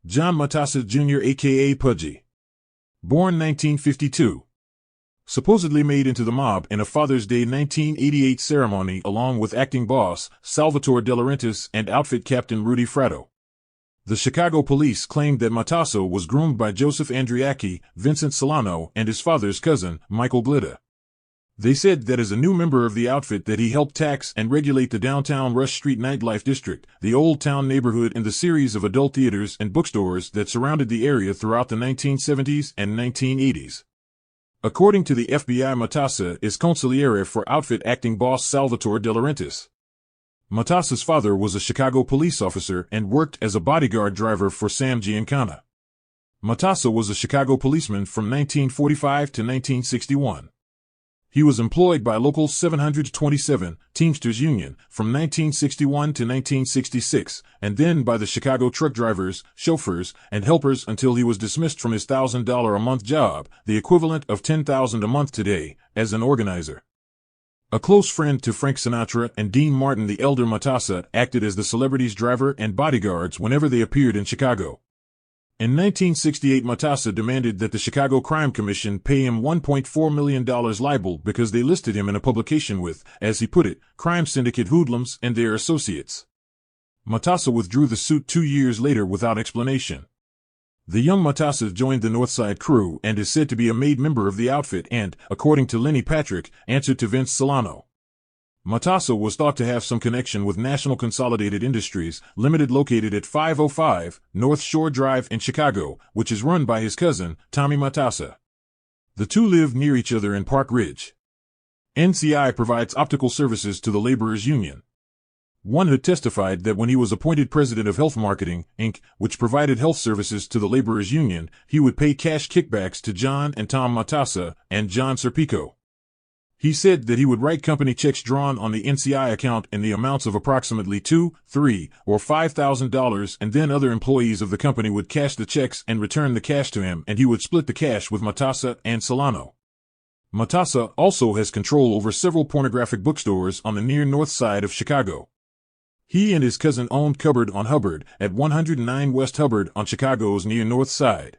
John Mattasa Jr. aka Pudgy. Born 1952. Supposedly made into the mob in a Father's Day 1988 ceremony along with acting boss Salvatore De Laurentiis and outfit captain Rudy Fratto. The Chicago police claimed that Mattasa was groomed by Joseph Andriacchi, Vincent Solano, and his father's cousin, Michael Glitta. They said that as a new member of the outfit that he helped tax and regulate the downtown Rush Street nightlife district, the Old Town neighborhood and the series of adult theaters and bookstores that surrounded the area throughout the 1970s and 1980s. According to the FBI, Mattasa is consigliere for outfit acting boss Salvatore De Laurentiis. Mattasa's father was a Chicago police officer and worked as a bodyguard driver for Sam Giancana. Mattasa was a Chicago policeman from 1945 to 1961. He was employed by Local 727, Teamsters Union, from 1961 to 1966, and then by the Chicago truck drivers, chauffeurs, and helpers until he was dismissed from his $1,000 a month job, the equivalent of $10,000 a month today, as an organizer. A close friend to Frank Sinatra and Dean Martin, the elder Mattasa acted as the celebrities' driver and bodyguards whenever they appeared in Chicago. In 1968, Mattasa demanded that the Chicago Crime Commission pay him $1.4 million libel because they listed him in a publication with, as he put it, crime syndicate hoodlums and their associates. Mattasa withdrew the suit 2 years later without explanation. The young Mattasa joined the Northside crew and is said to be a made member of the outfit and, according to Lenny Patrick, answered to Vince Solano. Mattasa was thought to have some connection with National Consolidated Industries, Limited, located at 505 North Shore Drive in Chicago, which is run by his cousin, Tommy Mattasa. The two live near each other in Park Ridge. NCI provides optical services to the Laborers Union. One had testified that when he was appointed president of Health Marketing, Inc., which provided health services to the Laborers Union, he would pay cash kickbacks to John and Tom Mattasa and John Serpico. He said that he would write company checks drawn on the NCI account in the amounts of approximately $2, $3, or $5,000, and then other employees of the company would cash the checks and return the cash to him, and he would split the cash with Mattasa and Solano. Mattasa also has control over several pornographic bookstores on the near north side of Chicago. He and his cousin owned Cupboard on Hubbard at 109 West Hubbard on Chicago's near north side.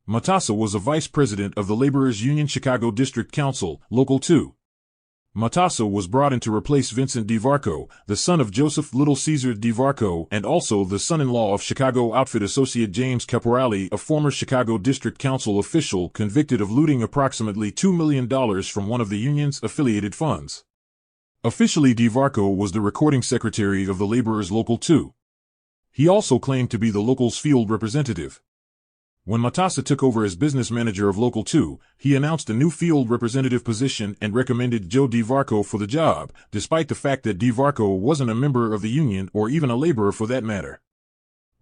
Mattasa was a vice president of the Laborers Union Chicago District Council, Local 2. Mattasa was brought in to replace Vincent DeVarco, the son of Joseph Little Caesar DeVarco, and also the son-in-law of Chicago outfit associate James Caporale, a former Chicago District Council official convicted of looting approximately $2 million from one of the union's affiliated funds. Officially, DeVarco was the recording secretary of the Laborers Local 2. He also claimed to be the local's field representative. When Mattasa took over as business manager of Local 2, he announced a new field representative position and recommended Joe DeVarco for the job, despite the fact that DeVarco wasn't a member of the union or even a laborer for that matter.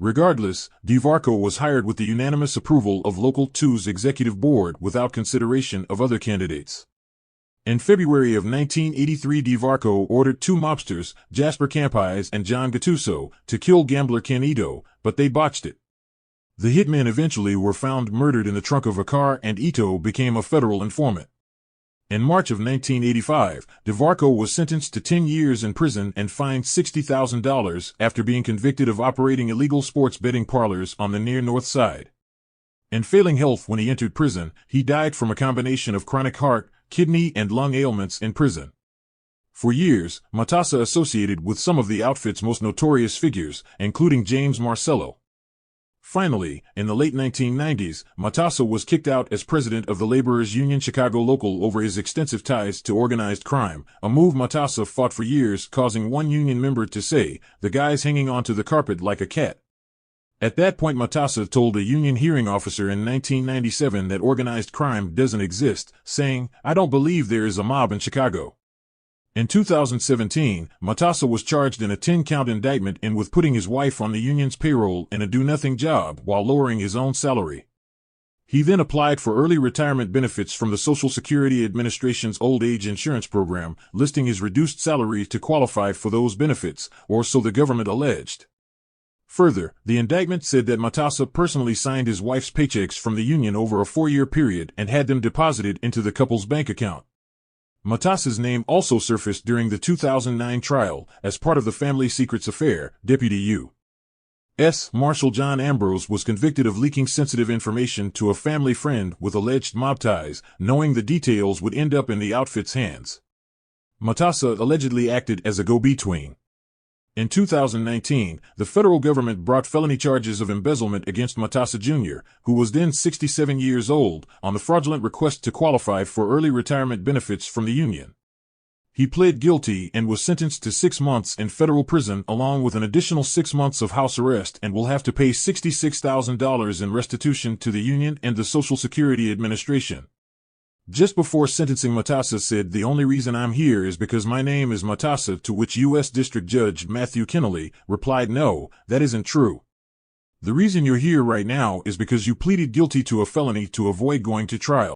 Regardless, DeVarco was hired with the unanimous approval of Local 2's executive board without consideration of other candidates. In February of 1983, DeVarco ordered two mobsters, Jasper Campise and John Gattuso, to kill gambler Ken Ito, but they botched it. The hitmen eventually were found murdered in the trunk of a car, and Ito became a federal informant. In March of 1985, DeVarco was sentenced to 10 years in prison and fined $60,000 after being convicted of operating illegal sports betting parlors on the near north side. In failing health when he entered prison, he died from a combination of chronic heart, kidney, and lung ailments in prison. For years, Mattasa associated with some of the outfit's most notorious figures, including James Marcello. Finally, in the late 1990s, Mattasa was kicked out as president of the Laborers Union Chicago Local over his extensive ties to organized crime, a move Mattasa fought for years, causing one union member to say, "The guy's hanging onto the carpet like a cat." At that point, Mattasa told a union hearing officer in 1997 that organized crime doesn't exist, saying, "I don't believe there is a mob in Chicago." In 2017, Mattasa was charged in a 10-count indictment with putting his wife on the union's payroll in a do-nothing job while lowering his own salary. He then applied for early retirement benefits from the Social Security Administration's old age insurance program, listing his reduced salary to qualify for those benefits, or so the government alleged. Further, the indictment said that Mattasa personally signed his wife's paychecks from the union over a 4-year period and had them deposited into the couple's bank account. Mattasa's name also surfaced during the 2009 trial as part of the Family Secrets affair. Deputy U. Marshal John Ambrose was convicted of leaking sensitive information to a family friend with alleged mob ties, knowing the details would end up in the outfit's hands. Mattasa allegedly acted as a go-between. In 2019, the federal government brought felony charges of embezzlement against Mattasa Jr., who was then 67 years old, on the fraudulent request to qualify for early retirement benefits from the union. He pled guilty and was sentenced to 6 months in federal prison along with an additional 6 months of house arrest and will have to pay $66,000 in restitution to the union and the Social Security Administration. Just before sentencing, Mattasa said, "The only reason I'm here is because my name is Mattasa," to which U.S. District Judge Matthew Kennelly replied, "No, that isn't true. The reason you're here right now is because you pleaded guilty to a felony to avoid going to trial."